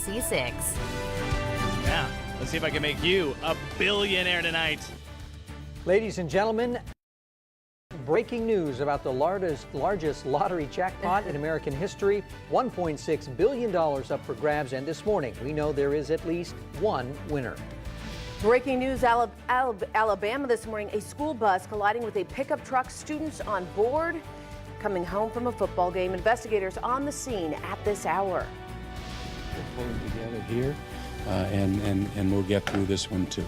ABC 6. Yeah, let's see if I can make you a billionaire tonight. Ladies and gentlemen, breaking news about the largest lottery jackpot in American history. $1.6 billion up for grabs, and this morning we know there is at least one winner. Breaking news, Alabama this morning, a school bus colliding with a pickup truck, students on board, coming home from a football game. Investigators on the scene at this hour. We're pulling together here, and we'll get through this one too.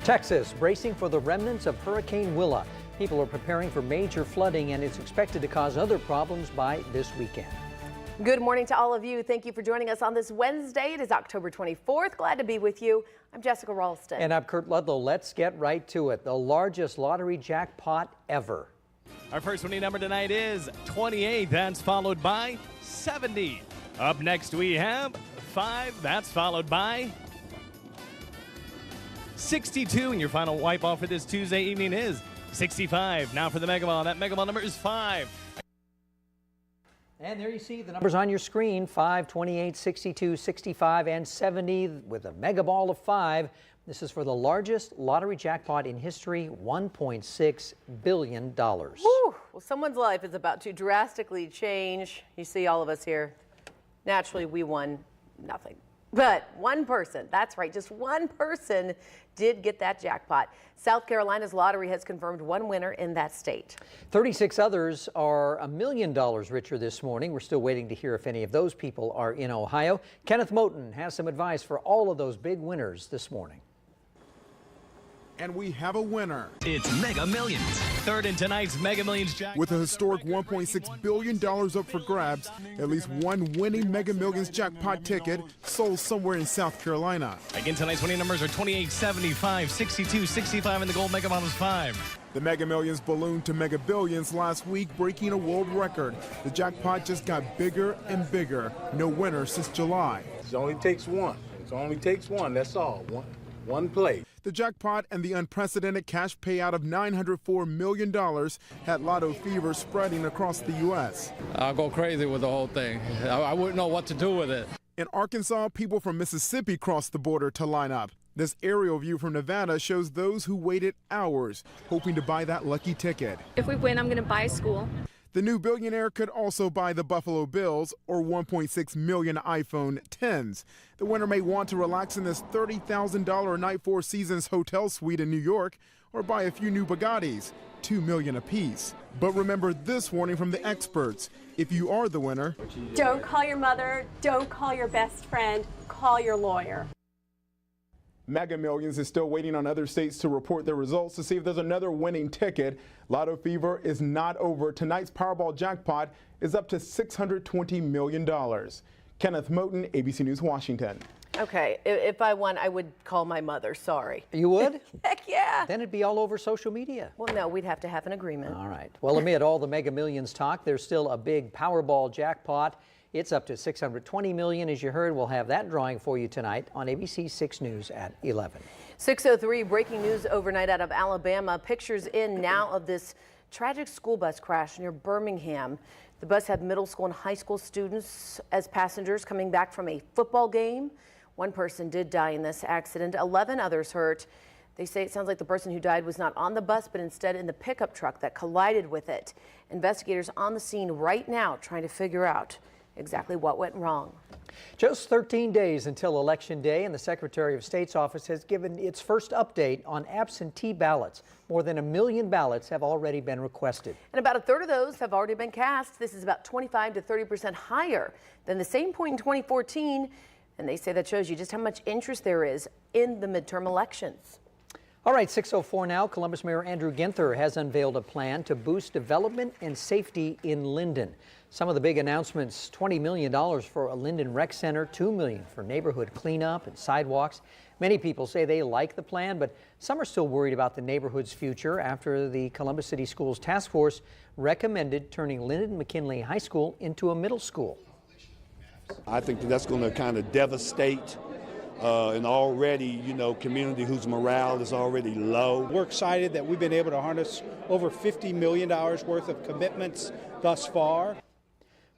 Texas bracing for the remnants of Hurricane Willa. People are preparing for major flooding, and it's expected to cause other problems by this weekend. Good morning to all of you. Thank you for joining us on this Wednesday. It is October 24th. Glad to be with you. I'm Jessica Ralston. And I'm Kurt Ludlow. Let's get right to it. The largest lottery jackpot ever. Our first winning number tonight is 28. That's followed by 70. Up next we have 5. That's followed by 62. And your final wipe off for this Tuesday evening is 65. Now for the Mega Ball. That Mega Ball number is 5. And there you see the numbers on your screen: 5, 28, 62, 65, and 70 with a Mega Ball of 5. This is for the largest lottery jackpot in history, $1.6 billion. Whew. Well, someone's life is about to drastically change. You see all of us here. Naturally, we won nothing. But one person, that's right, just one person did get that jackpot. South Carolina's lottery has confirmed one winner in that state. 36 others are $1 million richer this morning. We're still waiting to hear if any of those people are in Ohio. Kenneth Moten has some advice for all of those big winners this morning. And we have a winner. It's Mega Millions. Third in tonight's Mega Millions jackpot. With a historic $1.6 billion up for grabs, at least one winning Mega Millions jackpot ticket sold somewhere in South Carolina. Again, tonight's winning numbers are 28, 75, 62, 65, and the gold Mega Ball is 5. The Mega Millions ballooned to Mega Billions last week, breaking a world record. The jackpot just got bigger and bigger. No winner since July. It only takes one. It only takes one. That's all. One play. The jackpot and the unprecedented cash payout of $904 million had lotto fever spreading across the U.S. I'll go crazy with the whole thing. I wouldn't know what to do with it. In Arkansas, people from Mississippi crossed the border to line up. This aerial view from Nevada shows those who waited hours, hoping to buy that lucky ticket. If we win, I'm going to buy a school. The new billionaire could also buy the Buffalo Bills or 1.6 million iPhone 10s. The winner may want to relax in this $30,000 a night Four Seasons hotel suite in New York or buy a few new Bugattis, $2 million apiece. But remember this warning from the experts. If you are the winner, don't call your mother, don't call your best friend, call your lawyer. Mega Millions is still waiting on other states to report their results to see if there's another winning ticket. Lotto fever is not over. Tonight's Powerball jackpot is up to $620 million. Kenneth Moten, ABC News, Washington. Okay, if I won, I would call my mother. Sorry. You would? Heck yeah. Then it'd be all over social media. Well, no, we'd have to have an agreement. All right. Well, amid all the Mega Millions talk, there's still a big Powerball jackpot. It's up to $620 million. As you heard, we'll have that drawing for you tonight on ABC 6 News at 11. 6:03, breaking news overnight out of Alabama. Pictures in now of this tragic school bus crash near Birmingham. The bus had middle school and high school students as passengers coming back from a football game. One person did die in this accident, 11 others hurt. They say it sounds like the person who died was not on the bus, but instead in the pickup truck that collided with it. Investigators on the scene right now trying to figure out exactly what went wrong. Just 13 days until Election Day, and the Secretary of State's office has given its first update on absentee ballots. More than 1 million ballots have already been requested. And about a third of those have already been cast. This is about 25 to 30% higher than the same point in 2014. And they say that shows you just how much interest there is in the midterm elections. All right, 6:04 now. Columbus Mayor Andrew Ginther has unveiled a plan to boost development and safety in Linden. Some of the big announcements: $20 million for a Linden Rec Center, $2 million for neighborhood cleanup and sidewalks. Many people say they like the plan, but some are still worried about the neighborhood's future after the Columbus City Schools Task Force recommended turning Linden McKinley High School into a middle school. I think that's going to kind of devastate an already, community whose morale is already low. We're excited that we've been able to harness over $50 million worth of commitments thus far.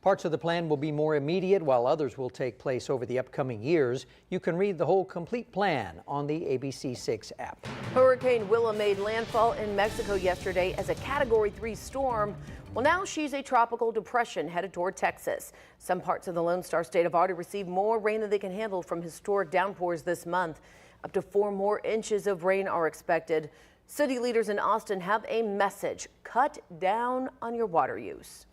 Parts of the plan will be more immediate, while others will take place over the upcoming years. You can read the whole complete plan on the ABC6 app. Hurricane Willa made landfall in Mexico yesterday as a Category 3 storm. Well, now she's a tropical depression headed toward Texas. Some parts of the Lone Star State have already received more rain than they can handle from historic downpours this month. Up to 4 more inches of rain are expected. City leaders in Austin have a message: cut down on your water use.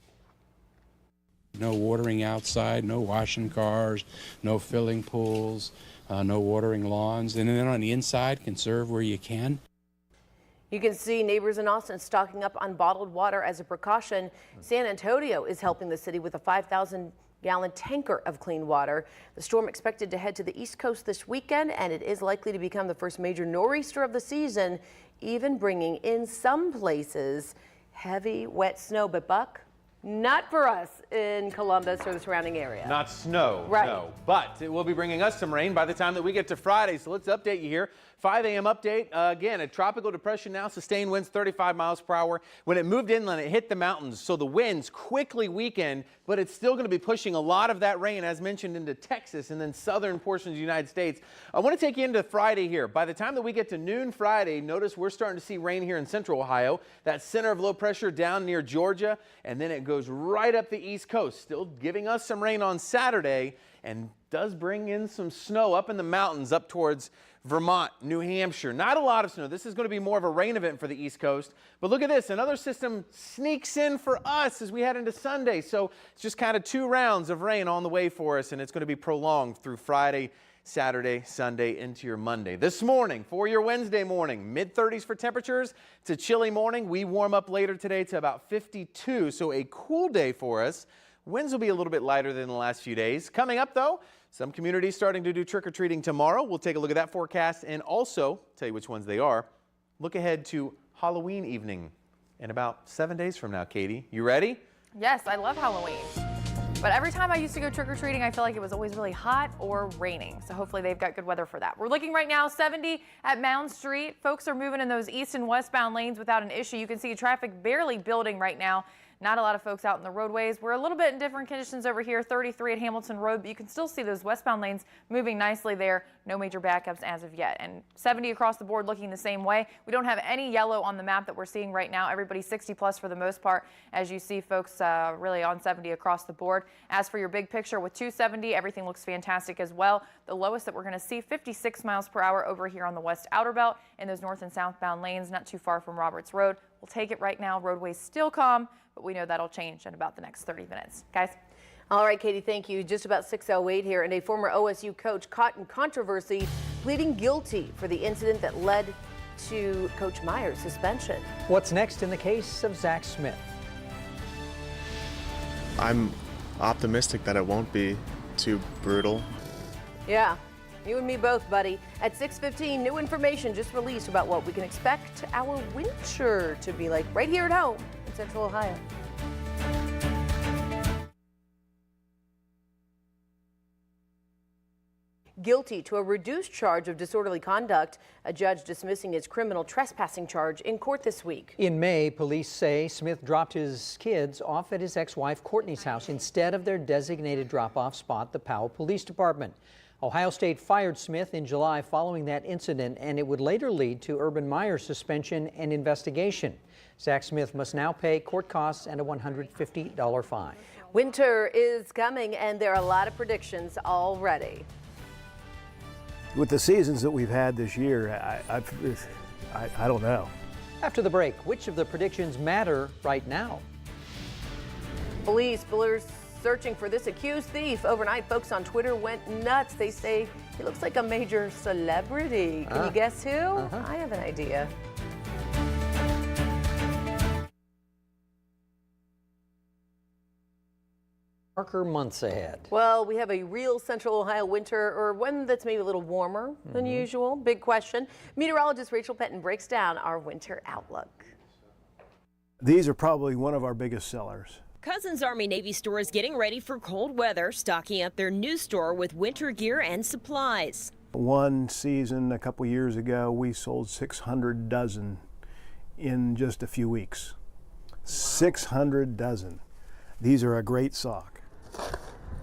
No watering outside, no washing cars, no filling pools, no watering lawns. And then on the inside, conserve where you can. You can see neighbors in Austin stocking up on bottled water as a precaution. San Antonio is helping the city with a 5,000-gallon tanker of clean water. The storm expected to head to the East Coast this weekend, and it is likely to become the first major nor'easter of the season, even bringing in some places heavy, wet snow. But Buck, not for us in Columbus or the surrounding area. Not snow, right. No. But it will be bringing us some rain by the time that we get to Friday. So let's update you here. 5 a.m. update. Again, a tropical depression now, sustained winds 35 miles per hour. When it moved inland, it hit the mountains. So the winds quickly weakened, but it's still going to be pushing a lot of that rain, as mentioned, into Texas and then southern portions of the United States. I want to take you into Friday here. By the time that we get to noon Friday, notice we're starting to see rain here in central Ohio. That center of low pressure down near Georgia, and then it goes right up the East Coast, still giving us some rain on Saturday, and does bring in some snow up in the mountains up towards Vermont, New Hampshire. Not a lot of snow. This is going to be more of a rain event for the East Coast. But look at this. Another system sneaks in for us as we head into Sunday. So it's just kind of 2 rounds of rain on the way for us, and it's going to be prolonged through Friday, Saturday, Sunday, into your Monday. This morning, for your Wednesday morning, mid-30s for temperatures. It's a chilly morning. We warm up later today to about 52, so a cool day for us. Winds will be a little bit lighter than the last few days. Coming up, though, some communities starting to do trick-or-treating tomorrow. We'll take a look at that forecast and also tell you which ones they are. Look ahead to Halloween evening in about 7 days from now. Katie, you ready? Yes, I love Halloween. But every time I used to go trick-or-treating, I feel like it was always really hot or raining. So hopefully they've got good weather for that. We're looking right now, 70 at Mound Street. Folks are moving in those east and westbound lanes without an issue. You can see traffic barely building right now. Not a lot of folks out in the roadways. We're a little bit in different conditions over here, 33 at Hamilton Road, but you can still see those westbound lanes moving nicely there. No major backups as of yet. And 70 across the board looking the same way. We don't have any yellow on the map that we're seeing right now. Everybody's 60 plus for the most part, as you see folks really on 70 across the board. As for your big picture with 270, everything looks fantastic as well. The lowest that we're going to see, 56 miles per hour over here on the west outer belt in those north and southbound lanes, not too far from Roberts Road. We'll take it right now. Roadways still calm, but we know that'll change in about the next 30 minutes. Guys? All right, Katie, thank you. Just about 6:08 here, and a former OSU coach caught in controversy, pleading guilty for the incident that led to Coach Meyer's suspension. What's next in the case of Zach Smith? I'm optimistic that it won't be too brutal. Yeah, you and me both, buddy. At 6:15, new information just released about what we can expect our winter to be like right here at home in Central Ohio. Guilty to a reduced charge of disorderly conduct, a judge dismissing his criminal trespassing charge in court this week. In May, police say Smith dropped his kids off at his ex-wife Courtney's house instead of their designated drop-off spot, the Powell Police Department. Ohio State fired Smith in July following that incident, and it would later lead to Urban Meyer's suspension and investigation. Zach Smith must now pay court costs and a $150 fine. Winter is coming, and there are a lot of predictions already. With the seasons that we've had this year, I don't know. After the break, which of the predictions matter right now? Police searching for this accused thief. Overnight, folks on Twitter went nuts. They say he looks like a major celebrity. Can you guess who? I have an idea. Darker months ahead. Well, we have a real Central Ohio winter, or one that's maybe a little warmer than usual. Big question. Meteorologist Rachel Pettin breaks down our winter outlook. These are probably one of our biggest sellers. Cousins Army Navy store is getting ready for cold weather, stocking up their new store with winter gear and supplies. One season a couple years ago, we sold 600 dozen in just a few weeks. 600 dozen. These are a great sock.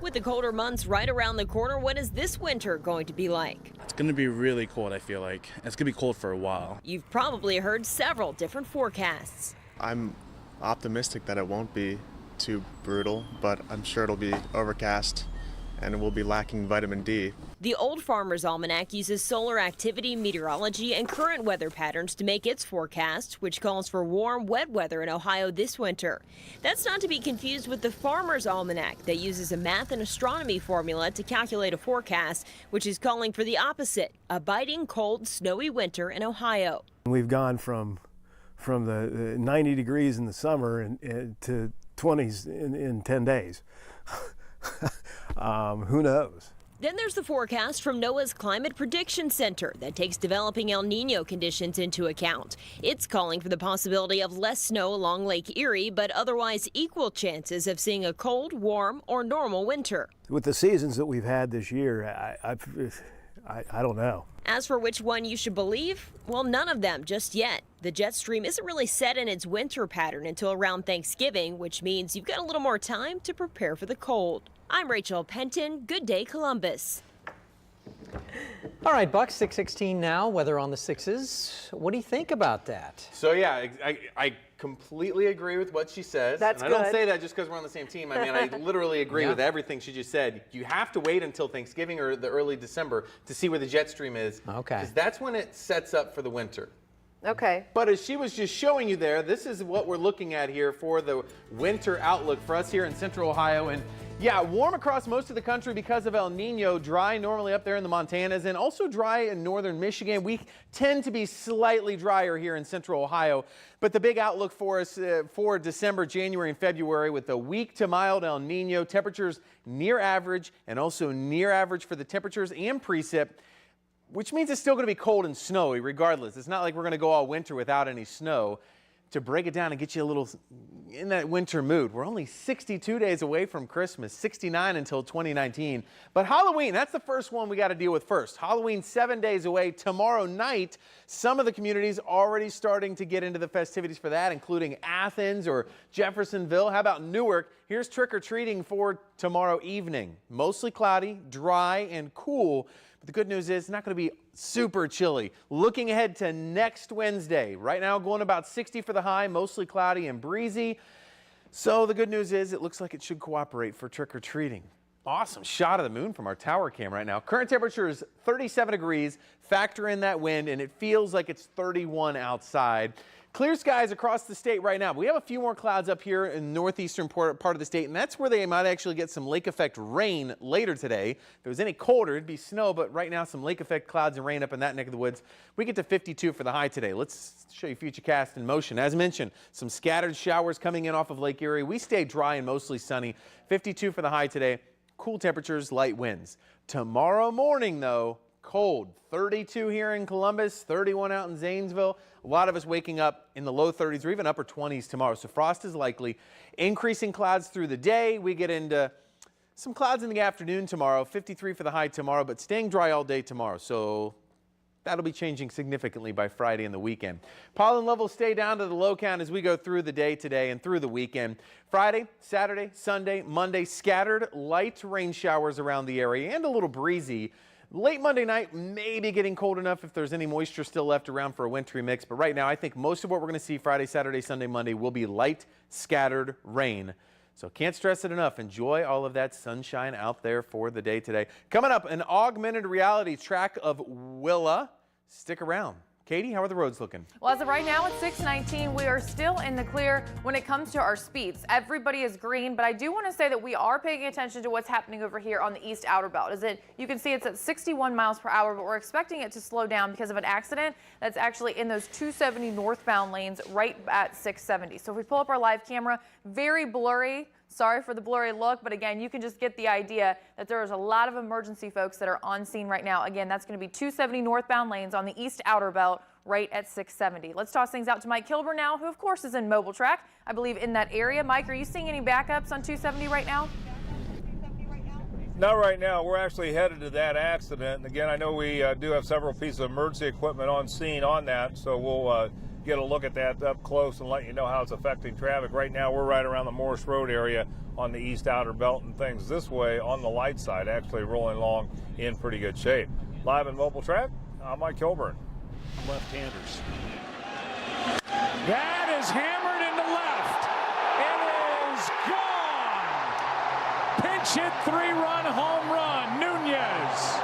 With the colder months right around the corner, what is this winter going to be like? It's going to be really cold, I feel like. It's going to be cold for a while. You've probably heard several different forecasts. I'm optimistic that it won't be too brutal, but I'm sure it'll be overcast and we'll be lacking vitamin D. The Old Farmer's Almanac uses solar activity, meteorology, and current weather patterns to make its forecast, which calls for warm, wet weather in Ohio this winter. That's not to be confused with the Farmer's Almanac that uses a math and astronomy formula to calculate a forecast, which is calling for the opposite, a biting, cold, snowy winter in Ohio. We've gone from the 90 degrees in the summer and to 20s in 10 days. Who knows? Then there's the forecast from NOAA's Climate Prediction Center that takes developing El Nino conditions into account. It's calling for the possibility of less snow along Lake Erie, but otherwise equal chances of seeing a cold, warm, or normal winter. With the seasons that we've had this year, I don't know. As for which one you should believe, well, none of them just yet. The jet stream isn't really set in its winter pattern until around Thanksgiving, which means you've got a little more time to prepare for the cold. I'm Rachel Penton. Good day, Columbus. All right, Buck, 6:16 now. Weather on the 6s. What do you think about that? So yeah, I completely agree with what she says. That's and I don't good. say that just because we're on the same team. I mean, I literally agree with everything she just said. You have to wait until Thanksgiving or the early December to see where the jet stream is. Okay. Because that's when it sets up for the winter. Okay. But as she was just showing you there, this is what we're looking at here for the winter outlook for us here in Central Ohio. And yeah, warm across most of the country because of El Nino, dry normally up there in the Montanas, and also dry in northern Michigan. We tend to be slightly drier here in Central Ohio. But the big outlook for us for December, January, and February with a weak to mild El Nino, temperatures near average and also near average for the temperatures and precip, which means it's still going to be cold and snowy regardless. It's not like we're going to go all winter without any snow. To break it down and get you a little in that winter mood, we're only 62 days away from Christmas, 69 until 2019. But Halloween, that's the first one we got to deal with first. Halloween 7 days away. Tomorrow night, some of the communities already starting to get into the festivities for that, including Athens or Jeffersonville. How about Newark? Here's trick-or-treating for tomorrow evening. Mostly cloudy, dry, and cool. But the good news is it's not going to be super chilly. Looking ahead to next Wednesday. Right now going about 60 for the high, mostly cloudy and breezy. So the good news is it looks like it should cooperate for trick-or-treating. Awesome shot of the moon from our tower cam right now. Current temperature is 37 degrees. Factor in that wind and it feels like it's 31 outside. Clear skies across the state right now. We have a few more clouds up here in the northeastern part of the state, and that's where they might actually get some lake effect rain later today. If it was any colder, it'd be snow, but right now some lake effect clouds and rain up in that neck of the woods. We get to 52 for the high today. Let's show you Futurecast in motion. As mentioned, some scattered showers coming in off of Lake Erie. We stay dry and mostly sunny. 52 for the high today. Cool temperatures, light winds. Tomorrow morning, though, cold. 32 here in Columbus, 31 out in Zanesville. A lot of us waking up in the low 30s or even upper 20s tomorrow. So frost is likely. Increasing clouds through the day. We get into some clouds in the afternoon tomorrow. 53 for the high tomorrow, but staying dry all day tomorrow. So that'll be changing significantly by Friday and the weekend. Pollen levels stay down to the low count as we go through the day today and through the weekend. Friday, Saturday, Sunday, Monday, scattered light rain showers around the area and a little breezy. Late Monday night, maybe getting cold enough if there's any moisture still left around for a wintry mix. But right now, I think most of what we're going to see Friday, Saturday, Sunday, Monday will be light, scattered rain. So can't stress it enough. Enjoy all of that sunshine out there for the day today. Coming up, an augmented reality track of Willa. Stick around. Katie, how are the roads looking? Well, as of right now, it's 6:19. We are still in the clear when it comes to our speeds. Everybody is green, but I do want to say that we are paying attention to what's happening over here on the east outer belt. You can see it's at 61 miles per hour, but we're expecting it to slow down because of an accident that's actually in those 270 northbound lanes right at 670. So if we pull up our live camera, very blurry. Sorry for the blurry look, but again, you can just get the idea that there is a lot of emergency folks that are on scene right now. Again, that's going to be 270 northbound lanes on the east outer belt right at 670. Let's toss things out to Mike Kilburn now, who of course is in Mobile Track, I believe in that area. Mike, are you seeing any backups on 270 right now? Not right now. We're actually headed to that accident. And again, I know we do have several pieces of emergency equipment on scene on that, so we'll get a look at that up close and let you know how it's affecting traffic. Right now, we're right around the Morris Road area on the east outer belt, and things this way on the light side actually rolling along in pretty good shape. Live in Mobile Track, I'm Mike Kilburn. Left-handers. That is hammered into left. It is gone. Pinch hit 3-run home run. Nunez.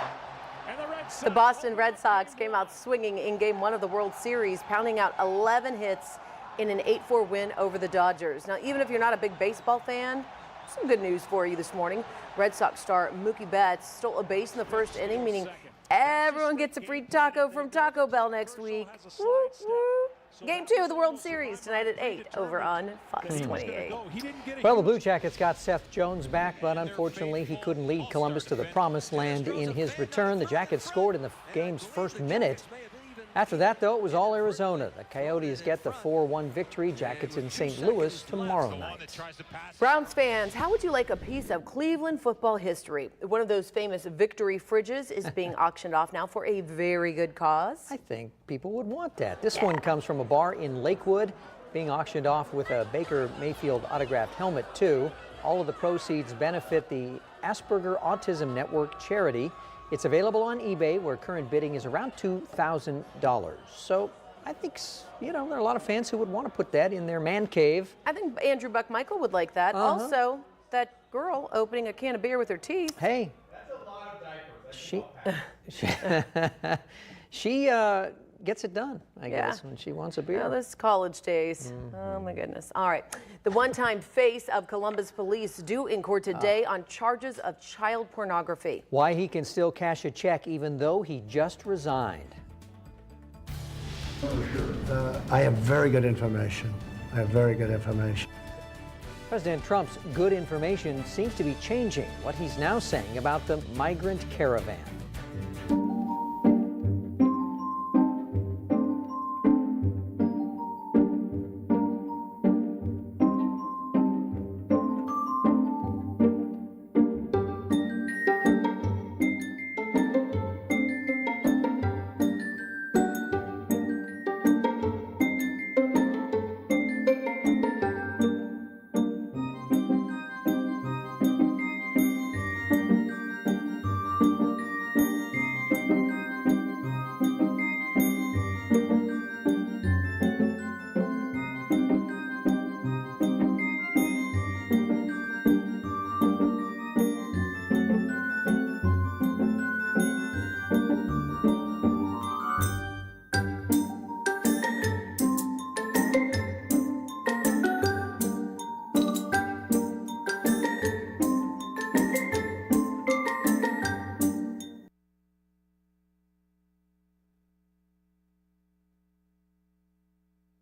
The Boston Red Sox came out swinging in Game 1 of the World Series, pounding out 11 hits in an 8-4 win over the Dodgers. Now, even if you're not a big baseball fan, some good news for you this morning. Red Sox star Mookie Betts stole a base in the first inning, meaning everyone gets a free taco from Taco Bell next week. Woo, woo. Game 2 of the World Series tonight at 8 over on Fox 28. Well, the Blue Jackets got Seth Jones back, but unfortunately he couldn't lead Columbus to the promised land in his return. The Jackets scored in the game's first minute. After that, though, it was all Arizona. The Coyotes get the 4-1 victory. Jackets in St. Louis tomorrow night. Browns fans, how would you like a piece of Cleveland football history? One of those famous victory fridges is being auctioned off now for a very good cause. I think people would want that. This one comes from a bar in Lakewood, being auctioned off with a Baker Mayfield autographed helmet, too. All of the proceeds benefit the Asperger Autism Network charity. It's available on eBay, where current bidding is around $2,000. So I think, you know, there are a lot of fans who would want to put that in their man cave. I think Andrew Buckmichael would like that. Also, that girl opening a can of beer with her teeth. Hey. That's a lot of diapers. She gets it done, I guess, when she wants a beer. Oh, this college days. Oh, my goodness. All right. The one-time face of Columbus police due in court today on charges of child pornography. Why he can still cash a check even though he just resigned. I have very good information. President Trump's good information seems to be changing what he's now saying about the migrant caravan.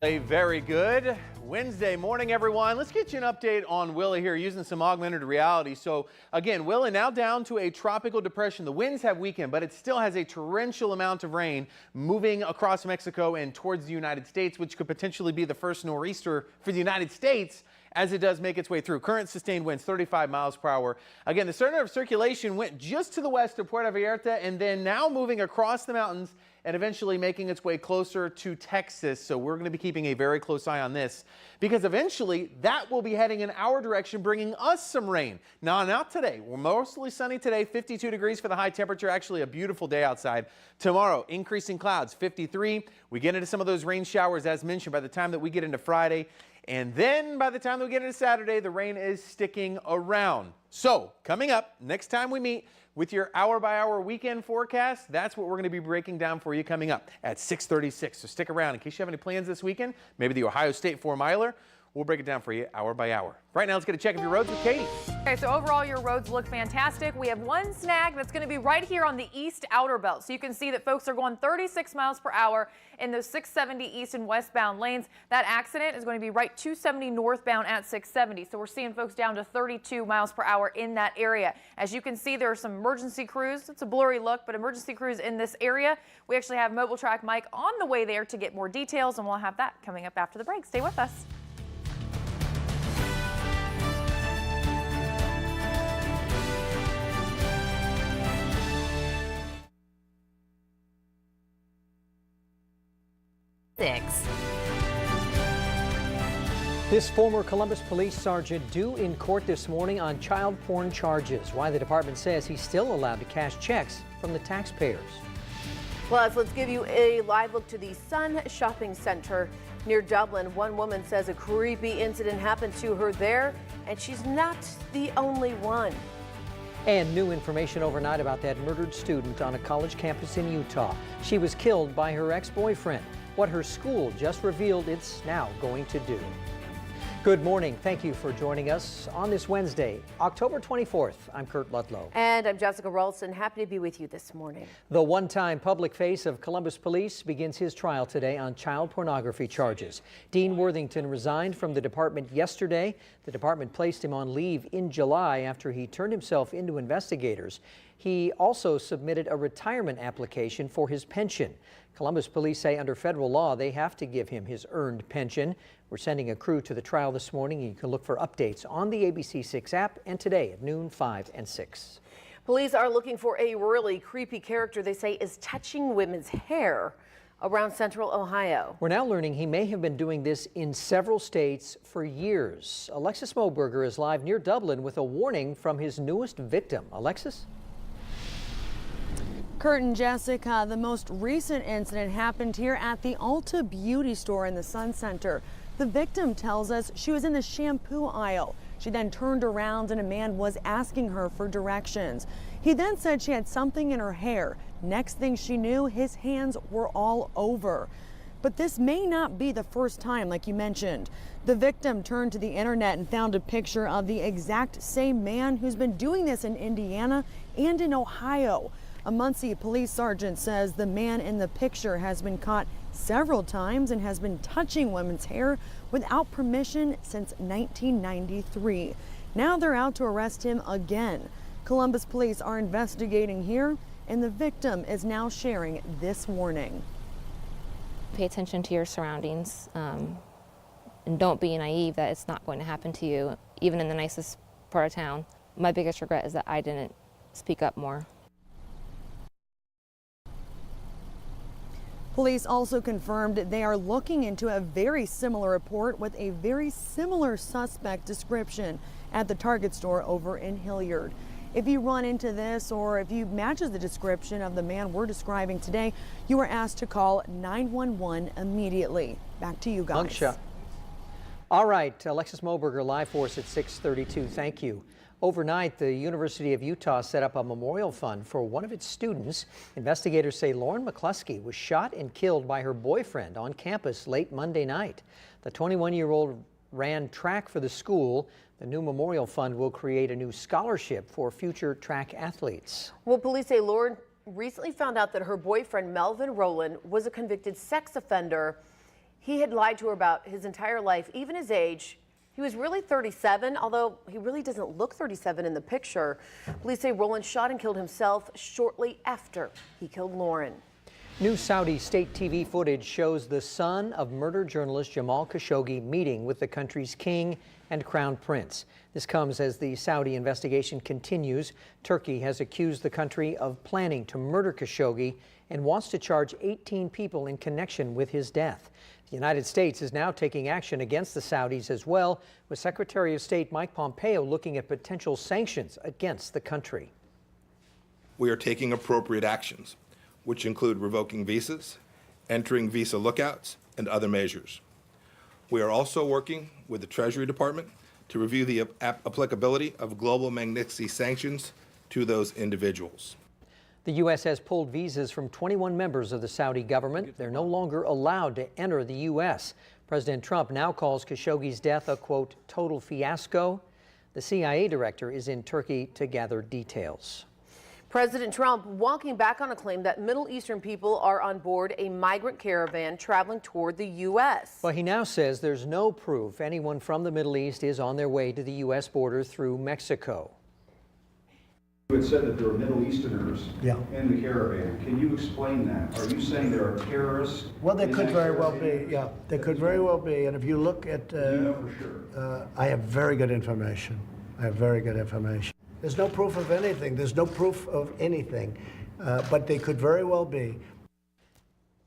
A very good Wednesday morning, everyone. Let's get you an update on Willa here using some augmented reality. So again, Willa now down to a tropical depression. The winds have weakened, but it still has a torrential amount of rain moving across Mexico and towards the United States, which could potentially be the first nor'easter for the United States as it does make its way through. Current sustained winds 35 miles per hour. Again, the center of circulation went just to the west of Puerto Vallarta and then now moving across the mountains and eventually making its way closer to Texas. So we're going to be keeping a very close eye on this because eventually that will be heading in our direction, bringing us some rain. Now, not today. We're mostly sunny today, 52 degrees for the high temperature. Actually a beautiful day outside. Tomorrow, increasing clouds, 53. We get into some of those rain showers, as mentioned, by the time that we get into Friday. And then by the time that we get into Saturday, the rain is sticking around. So coming up, next time we meet with your hour-by-hour weekend forecast, that's what we're going to be breaking down for you coming up at 6:36. So stick around in case you have any plans this weekend, maybe the Ohio State 4-miler. We'll break it down for you hour by hour. Right now, let's get a check of your roads with Katie. Okay, so overall, your roads look fantastic. We have one snag that's going to be right here on the east outer belt. So you can see that folks are going 36 miles per hour in those 670 east and westbound lanes. That accident is going to be right 270 northbound at 670. So we're seeing folks down to 32 miles per hour in that area. As you can see, there are some emergency crews. It's a blurry look, but emergency crews in this area. We actually have Mobile Track Mike on the way there to get more details, and we'll have that coming up after the break. Stay with us. This former Columbus police sergeant due in court this morning on child porn charges. Why the department says he's still allowed to cash checks from the taxpayers. Plus, let's give you a live look to the Sun Shopping Center near Dublin. One woman says a creepy incident happened to her there, and she's not the only one. And new information overnight about that murdered student on a college campus in Utah. She was killed by her ex-boyfriend. What her school just revealed it's now going to do. Good morning. Thank you for joining us on this Wednesday, October 24th. I'm Kurt Ludlow. And I'm Jessica Ralston. Happy to be with you this morning. The one-time public face of Columbus Police begins his trial today on child pornography charges. Dean Worthington resigned from the department yesterday. The department placed him on leave in July after he turned himself into investigators. He also submitted a retirement application for his pension. Columbus Police say under federal law they have to give him his earned pension. We're sending a crew to the trial this morning. You can look for updates on the ABC6 app and today at noon, 5 and 6. Police are looking for a really creepy character they say is touching women's hair around central Ohio. We're now learning he may have been doing this in several states for years. Alexis Moberger is live near Dublin with a warning from his newest victim. Alexis? Kurt and Jessica, the most recent incident happened here at the Ulta Beauty store in the Sun Center. The victim tells us she was in the shampoo aisle. She then turned around and a man was asking her for directions. He then said she had something in her hair. Next thing she knew, his hands were all over. But this may not be the first time, like you mentioned. The victim turned to the internet and found a picture of the exact same man who's been doing this in Indiana and in Ohio. A Muncie police sergeant says the man in the picture has been caught several times and has been touching women's hair without permission since 1993. Now they're out to arrest him again. Columbus police are investigating here, and the victim is now sharing this warning. Pay attention to your surroundings, and don't be naive that it's not going to happen to you, even in the nicest part of town. My biggest regret is that I didn't speak up more. Police also confirmed they are looking into a very similar report with a very similar suspect description at the Target store over in Hilliard. If you run into this or if you matches the description of the man we're describing today, you are asked to call 911 immediately. Back to you guys. All right, Alexis Moberger live for us at 6:32. Thank you. Overnight, the University of Utah set up a memorial fund for one of its students. Investigators say Lauren McCluskey was shot and killed by her boyfriend on campus late Monday night. The 21-year-old ran track for the school. The new memorial fund will create a new scholarship for future track athletes. Well, police say Lauren recently found out that her boyfriend, Melvin Rowland, was a convicted sex offender. He had lied to her about his entire life, even his age. He was really 37, although he really doesn't look 37 in the picture. Police say Rowland shot and killed himself shortly after he killed Lauren. New Saudi state TV footage shows the son of murdered journalist Jamal Khashoggi meeting with the country's king and crown prince. This comes as the Saudi investigation continues. Turkey has accused the country of planning to murder Khashoggi and wants to charge 18 people in connection with his death. The United States is now taking action against the Saudis as well, with Secretary of State Mike Pompeo looking at potential sanctions against the country. We are taking appropriate actions, which include revoking visas, entering visa lookouts, and other measures. We are also working with the Treasury Department to review the applicability of global Magnitsky sanctions to those individuals. The U.S. has pulled visas from 21 members of the Saudi government. They're no longer allowed to enter the U.S. President Trump now calls Khashoggi's death a, quote, total fiasco. The CIA director is in Turkey to gather details. President Trump walking back on a claim that Middle Eastern people are on board a migrant caravan traveling toward the U.S. Well, he now says there's no proof anyone from the Middle East is on their way to the U.S. border through Mexico. You had said that there were Middle Easterners in the caravan. Can you explain that? Are you saying there are terrorists? Well, they could very well be. Yeah, they could very well be. And if you look at, Do you know for sure? I have very good information. There's no proof of anything. There's no proof of anything, but they could very well be.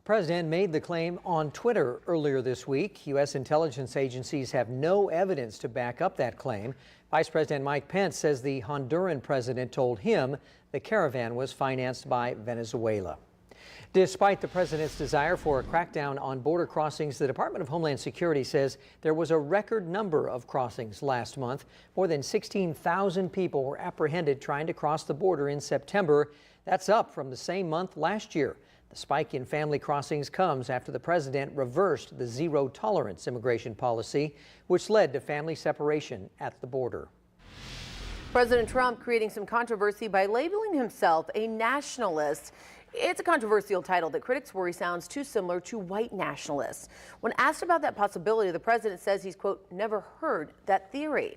president made the claim on Twitter earlier this week. U.S. intelligence agencies have no evidence to back up that claim. Vice President Mike Pence says the Honduran president told him the caravan was financed by Venezuela. Despite the president's desire for a crackdown on border crossings, the Department of Homeland Security says there was a record number of crossings last month. More than 16,000 people were apprehended trying to cross the border in September. That's up from the same month last year. The spike in family crossings comes after the president reversed the zero-tolerance immigration policy, which led to family separation at the border. President Trump creating some controversy by labeling himself a nationalist. It's a controversial title that critics worry sounds too similar to white nationalists. When asked about that possibility, the president says he's, quote, never heard that theory.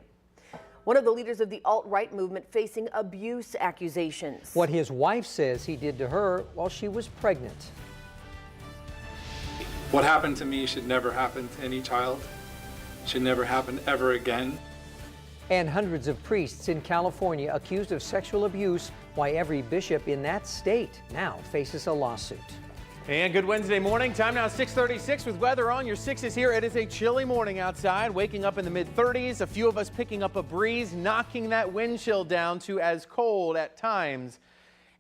One of the leaders of the alt-right movement facing abuse accusations. What his wife says he did to her while she was pregnant. What happened to me should never happen to any child. Should never happen ever again. And hundreds of priests in California accused of sexual abuse, why every bishop in that state now faces a lawsuit. And good Wednesday morning. Time now 6:36 with weather on your 6s here. It is a chilly morning outside, waking up in the mid-30s. A few of us picking up a breeze, knocking that wind chill down to as cold at times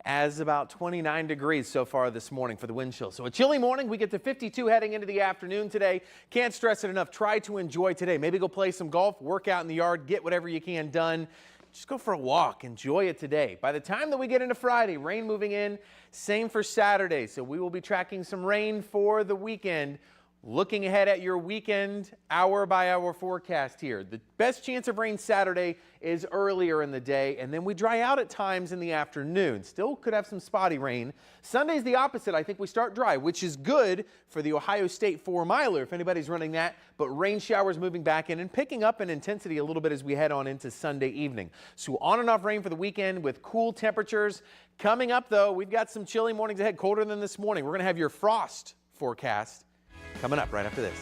as about 29 degrees so far this morning for the wind chill. So a chilly morning. We get to 52 heading into the afternoon today. Can't stress it enough. Try to enjoy today. Maybe go play some golf, work out in the yard, get whatever you can done. Just go for a walk. Enjoy it today. By the time that we get into Friday, rain moving in. Same for Saturday. So we will be tracking some rain for the weekend. Looking ahead at your weekend hour by hour forecast here. The best chance of rain Saturday is earlier in the day, and then we dry out at times in the afternoon. Still could have some spotty rain. Sunday's the opposite. I think we start dry, which is good for the Ohio State 4-miler if anybody's running that, but rain showers moving back in and picking up in intensity a little bit as we head on into Sunday evening. So on and off rain for the weekend with cool temperatures. Coming up, though, we've got some chilly mornings ahead, colder than this morning. We're going to have your frost forecast coming up right after this.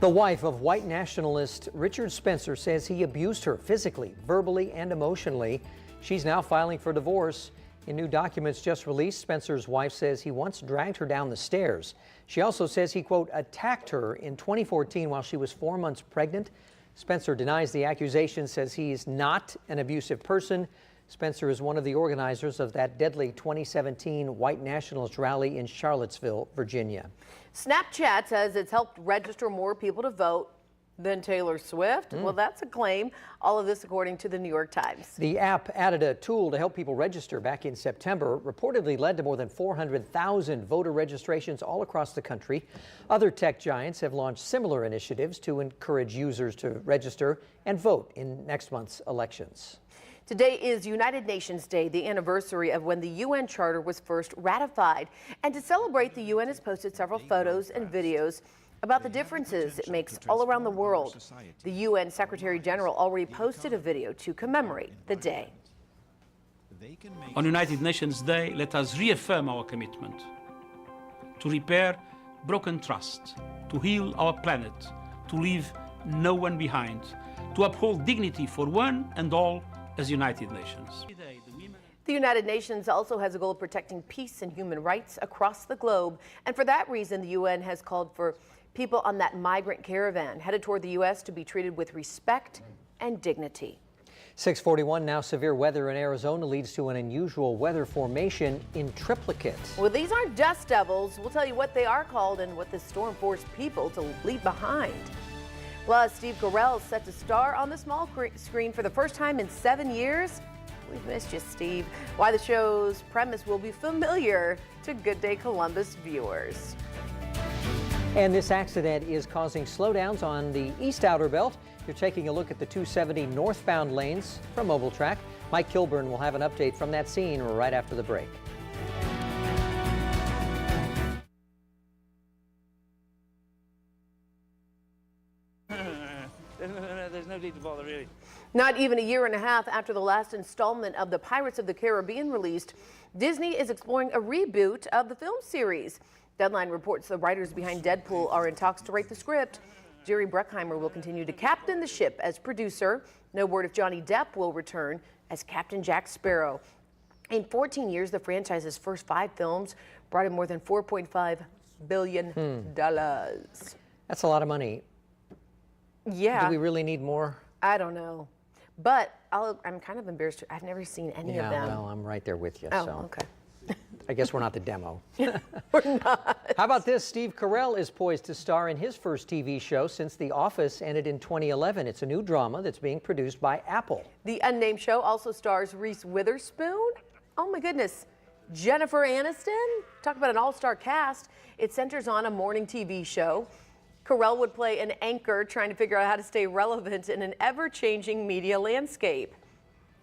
The wife of white nationalist Richard Spencer says he abused her physically, verbally, and emotionally. She's now filing for divorce. In new documents just released, Spencer's wife says he once dragged her down the stairs. She also says he, quote, attacked her in 2014 while she was 4 months pregnant. Spencer denies the accusation, says he's not an abusive person. Spencer is one of the organizers of that deadly 2017 white nationalist rally in Charlottesville, Virginia. Snapchat says it's helped register more people to vote than Taylor Swift. Well, that's a claim. All of this according to the New York Times. The app added a tool to help people register back in September, reportedly led to more than 400,000 voter registrations all across the country. Other tech giants have launched similar initiatives to encourage users to register and vote in next month's elections. Today is United Nations Day, the anniversary of when the UN Charter was first ratified. And to celebrate, the UN has posted several photos and videos about the differences it makes all around the world. The UN Secretary General already posted a video to commemorate the day. On United Nations Day, let us reaffirm our commitment to repair broken trust, to heal our planet, to leave no one behind, to uphold dignity for one and all as United Nations. The United Nations also has a goal of protecting peace and human rights across the globe. And for that reason, the UN has called for people on that migrant caravan headed toward the U.S. to be treated with respect and dignity. 6:41 now. Severe weather in Arizona leads to an unusual weather formation in triplicate. Well, these aren't dust devils. We'll tell you what they are called and what the storm forced people to leave behind. Plus, Steve Carell set to star on the small screen for the first time in 7 years. We've missed you, Steve. Why the show's premise will be familiar to Good Day Columbus viewers. And this accident is causing slowdowns on the East Outer Belt. You're taking a look at the 270 northbound lanes from Mobile Track. Mike Kilburn will have an update from that scene right after the break. There's no need to bother, really. Not even a year and a half after the last installment of the Pirates of the Caribbean released, Disney is exploring a reboot of the film series. Deadline reports the writers behind Deadpool are in talks to write the script. Jerry Bruckheimer will continue to captain the ship as producer. No word if Johnny Depp will return as Captain Jack Sparrow. In 14 years, the franchise's first 5 films brought in more than $4.5 billion. That's a lot of money. Yeah. Do we really need more? I don't know. But I'm kind of embarrassed. I've never seen any of them. Well, I'm right there with you. Oh, so. okay. I guess we're not the demo. We're not. How about this? Steve Carell is poised to star in his first TV show since The Office ended in 2011. It's a new drama that's being produced by Apple. The unnamed show also stars Reese Witherspoon. Oh my goodness. Jennifer Aniston. Talk about an all-star cast. It centers on a morning TV show. Carell would play an anchor trying to figure out how to stay relevant in an ever-changing media landscape.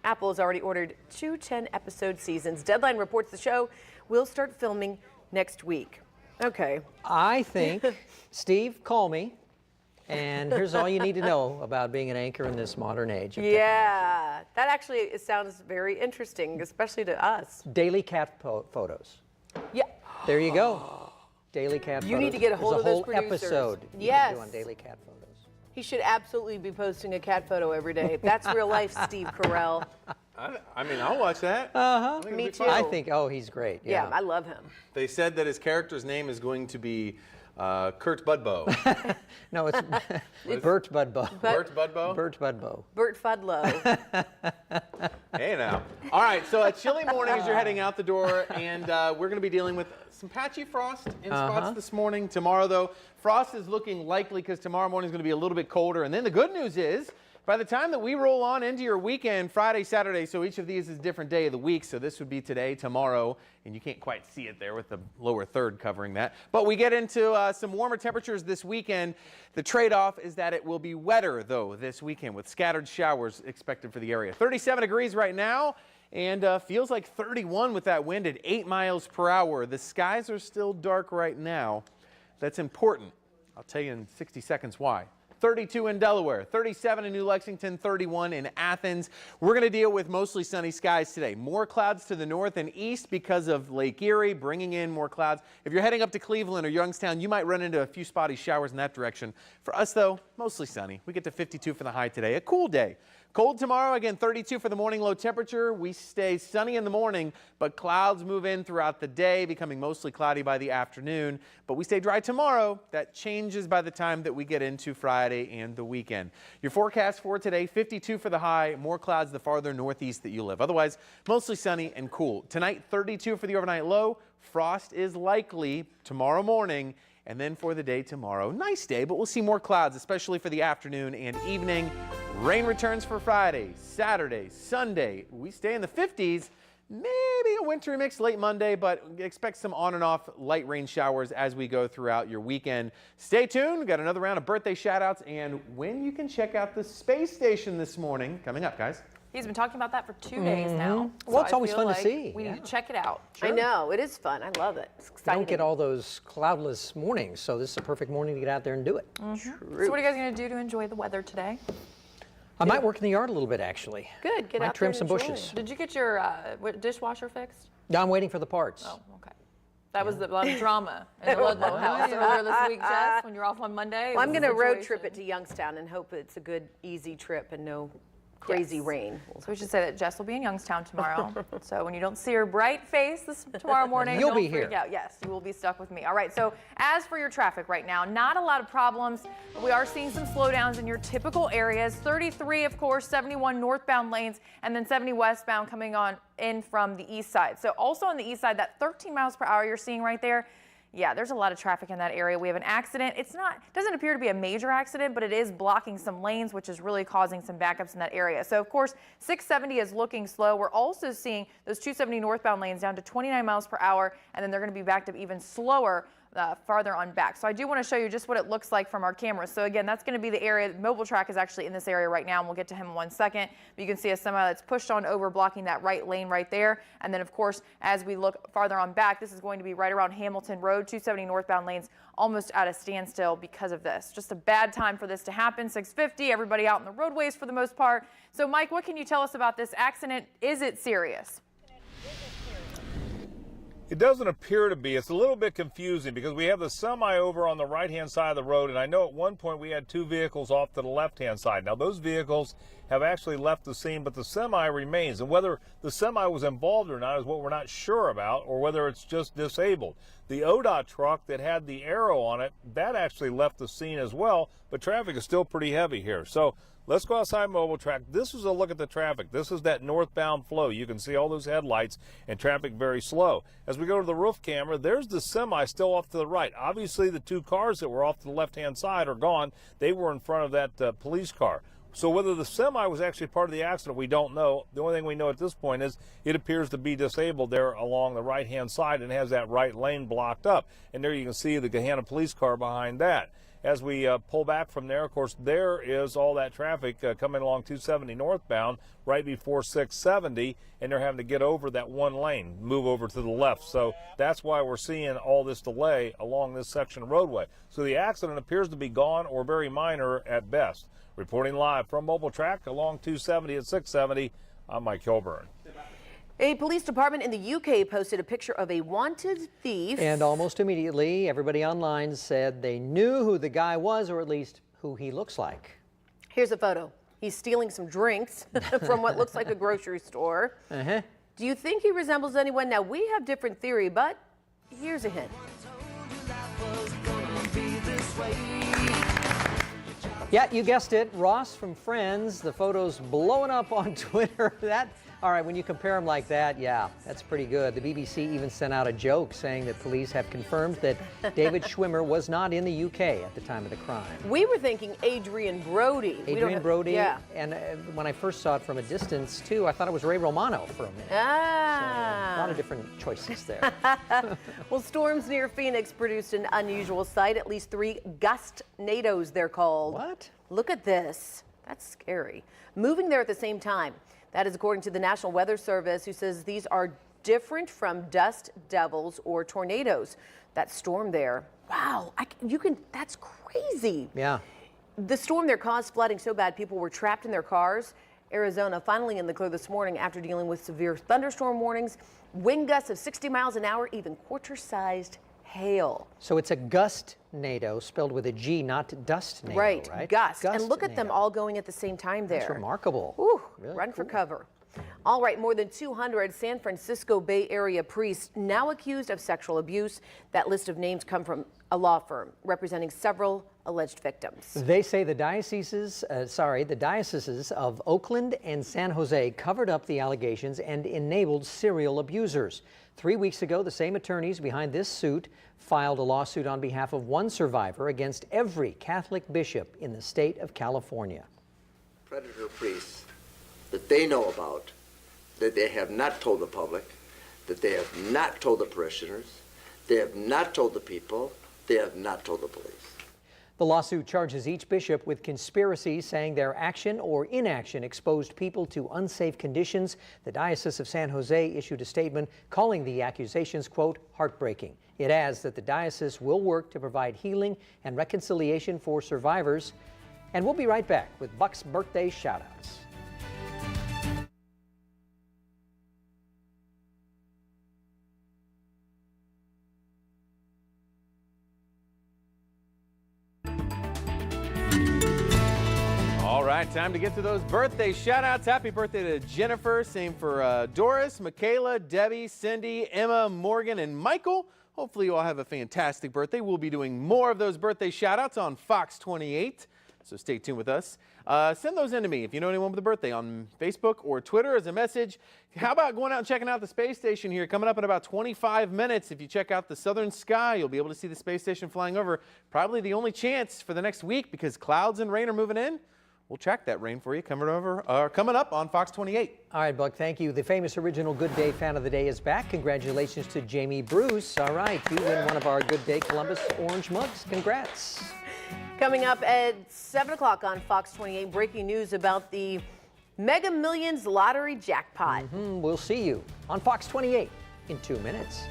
Apple has already ordered 2 10-episode seasons. Deadline reports the show will start filming next week. Okay. I think, Steve, call me. And here's all you need to know about being an anchor in this modern age. Yeah, that actually sounds very interesting, especially to us. Daily cat photos. Yeah. There you go. Daily cat photos. You need to get a hold of those producers. There's a whole episode yes. you can do on Daily Cat Photos. He should absolutely be posting a cat photo every day. That's real life, Steve Carell. I mean, I'll watch that. Me too. I think, he's great. Yeah, I love him. They said that his character's name is going to be Kurt Budbow. No, it's Bert Budbow. Bert Budbow? Bert Budbow. Bert Fudlow. Hey now. All right, so a chilly morning as you're heading out the door, and we're going to be dealing with some patchy frost in spots this morning. Tomorrow, though, frost is looking likely because tomorrow morning is going to be a little bit colder. And then the good news is, by the time that we roll on into your weekend, Friday, Saturday, so each of these is a different day of the week. So this would be today, tomorrow, and you can't quite see it there with the lower third covering that. But we get into some warmer temperatures this weekend. The trade-off is that it will be wetter, though, this weekend with scattered showers expected for the area. 37 degrees right now. And feels like 31 with that wind at 8 miles per hour. The skies are still dark right now. That's important. I'll tell you in 60 seconds why. 32 in Delaware, 37 in New Lexington, 31 in Athens. We're going to deal with mostly sunny skies today. More clouds to the north and east because of Lake Erie, bringing in more clouds. If you're heading up to Cleveland or Youngstown, you might run into a few spotty showers in that direction. For us, though, mostly sunny. We get to 52 for the high today. A cool day. Cold tomorrow, again, 32 for the morning low temperature. We stay sunny in the morning, but clouds move in throughout the day, becoming mostly cloudy by the afternoon. But we stay dry tomorrow. That changes by the time that we get into Friday and the weekend. Your forecast for today, 52 for the high, more clouds the farther northeast that you live. Otherwise, mostly sunny and cool. Tonight, 32 for the overnight low. Frost is likely tomorrow morning. And then for the day tomorrow, nice day, but we'll see more clouds, especially for the afternoon and evening. Rain returns for Friday, Saturday, Sunday. We stay in the 50s, maybe a wintry mix late Monday, but expect some on and off light rain showers as we go throughout your weekend. Stay tuned. We've got another round of birthday shout outs and when you can check out the space station this morning. Coming up, guys. He's been talking about that for 2 days now. Well, it's I always feel fun to like see. We need to check it out. I know, it is fun. I love it. It's You exciting. don't get all those cloudless mornings, so this is a perfect morning to get out there and do it. So what are you guys going to do to enjoy the weather today? I might work in the yard a little bit, actually. Good, get Might out trim there some and enjoy. bushes. Did you get your dishwasher fixed? No, I'm waiting for the parts. Oh, okay. That was a lot of drama in the Ludlow house earlier this week, Jess, when you're off on Monday. Well, I'm going to road trip it to Youngstown and hope it's a good, easy trip and no crazy rain. So we should say that Jess will be in Youngstown tomorrow. So when you don't see her bright face tomorrow morning, You'll don't be freak here. out. Yes, you will be stuck with me. All right, so as for your traffic right now, not a lot of problems. We are seeing some slowdowns in your typical areas. 33, of course, 71 northbound lanes, and then 70 westbound coming on in from the east side. So also on the east side, that 13 miles per hour you're seeing right there, yeah, there's a lot of traffic in that area. We have an accident. It doesn't appear to be a major accident, but it is blocking some lanes, which is really causing some backups in that area. So, of course, 670 is looking slow. We're also seeing those 270 northbound lanes down to 29 miles per hour, and then they're going to be backed up even slower farther on back. So I do want to show you just what it looks like from our cameras. So again, that's going to be the area. Mobile Track is actually in this area right now, and we'll get to him in 1 second. But you can see a semi that's pushed on over, blocking that right lane right there. And then, of course, as we look farther on back, this is going to be right around Hamilton Road, 270 northbound lanes almost at a standstill because of this. Just a bad time for this to happen. 650, everybody out in the roadways for the most part. So, Mike, what can you tell us about this accident? Is it serious? It doesn't appear to be. It's a little bit confusing because we have the semi over on the right-hand side of the road, and I know at one point we had 2 vehicles off to the left-hand side. Now, those vehicles have actually left the scene, but the semi remains. And whether the semi was involved or not is what we're not sure about, or whether it's just disabled. The ODOT truck that had the arrow on it, that actually left the scene as well, but traffic is still pretty heavy here. So let's go outside Mobile Track. This is a look at the traffic. This is that northbound flow. You can see all those headlights and traffic very slow. As we go to the roof camera, there's the semi still off to the right. Obviously, the 2 cars that were off to the left-hand side are gone. They were in front of that police car. So whether the semi was actually part of the accident, we don't know. The only thing we know at this point is it appears to be disabled there along the right-hand side and has that right lane blocked up. And there you can see the Gahanna police car behind that. As we pull back from there, of course, there is all that traffic coming along 270 northbound right before 670, and they're having to get over that one lane, move over to the left. So that's why we're seeing all this delay along this section of roadway. So the accident appears to be gone or very minor at best. Reporting live from Mobile Track along 270 at 670, I'm Mike Kilburn. A police department in the UK posted a picture of a wanted thief. And almost immediately, everybody online said they knew who the guy was, or at least who he looks like. Here's a photo. He's stealing some drinks from what looks like a grocery store. Do you think he resembles anyone? Now, we have different theory, but here's a hint. Yeah, you guessed it. Ross from Friends. The photo's blowing up on Twitter. All right, when you compare them like that, yeah, that's pretty good. The BBC even sent out a joke saying that police have confirmed that David Schwimmer was not in the UK at the time of the crime. We were thinking Adrian Brody. Adrian Brody. Yeah. And when I first saw it from a distance, too, I thought it was Ray Romano for a minute. So, a lot of different choices there. Well, storms near Phoenix produced an unusual sight. At least 3 gust-nados, they're called. What? Look at this. That's scary. Moving there at the same time. That is according to the National Weather Service, who says these are different from dust devils or tornadoes. That storm there, wow, that's crazy. Yeah. The storm there caused flooding so bad people were trapped in their cars. Arizona finally in the clear this morning after dealing with severe thunderstorm warnings, wind gusts of 60 miles an hour, even quarter-sized hail. So it's a gust-nado, spelled with a G, not dust-nado, right? Gust. And look at them all going at the same time there. That's remarkable. Ooh, really run cool. for cover. All right, more than 200 San Francisco Bay Area priests now accused of sexual abuse. That list of names come from a law firm representing several alleged victims. They say the dioceses of Oakland and San Jose covered up the allegations and enabled serial abusers. 3 weeks ago, the same attorneys behind this suit filed a lawsuit on behalf of one survivor against every Catholic bishop in the state of California. Predator priests that they know about, that they have not told the public, that they have not told the parishioners, they have not told the people, they have not told the police. The lawsuit charges each bishop with conspiracy, saying their action or inaction exposed people to unsafe conditions. The Diocese of San Jose issued a statement calling the accusations, quote, heartbreaking. It adds that the diocese will work to provide healing and reconciliation for survivors. And we'll be right back with Buck's birthday shout-outs. All right, time to get to those birthday shout-outs. Happy birthday to Jennifer. Same for Doris, Michaela, Debbie, Cindy, Emma, Morgan, and Michael. Hopefully you all have a fantastic birthday. We'll be doing more of those birthday shout-outs on Fox 28, so stay tuned with us. Send those in to me if you know anyone with a birthday on Facebook or Twitter as a message. How about going out and checking out the space station here? Coming up in about 25 minutes. If you check out the southern sky, you'll be able to see the space station flying over. Probably the only chance for the next week because clouds and rain are moving in. We'll track that rain for you coming up on Fox 28. All right, Buck, thank you. The famous original Good Day Fan of the Day is back. Congratulations to Jamie Bruce. All right, you win one of our Good Day Columbus orange mugs. Congrats. Coming up at 7 o'clock on Fox 28, breaking news about the Mega Millions lottery jackpot. We'll see you on Fox 28 in 2 minutes.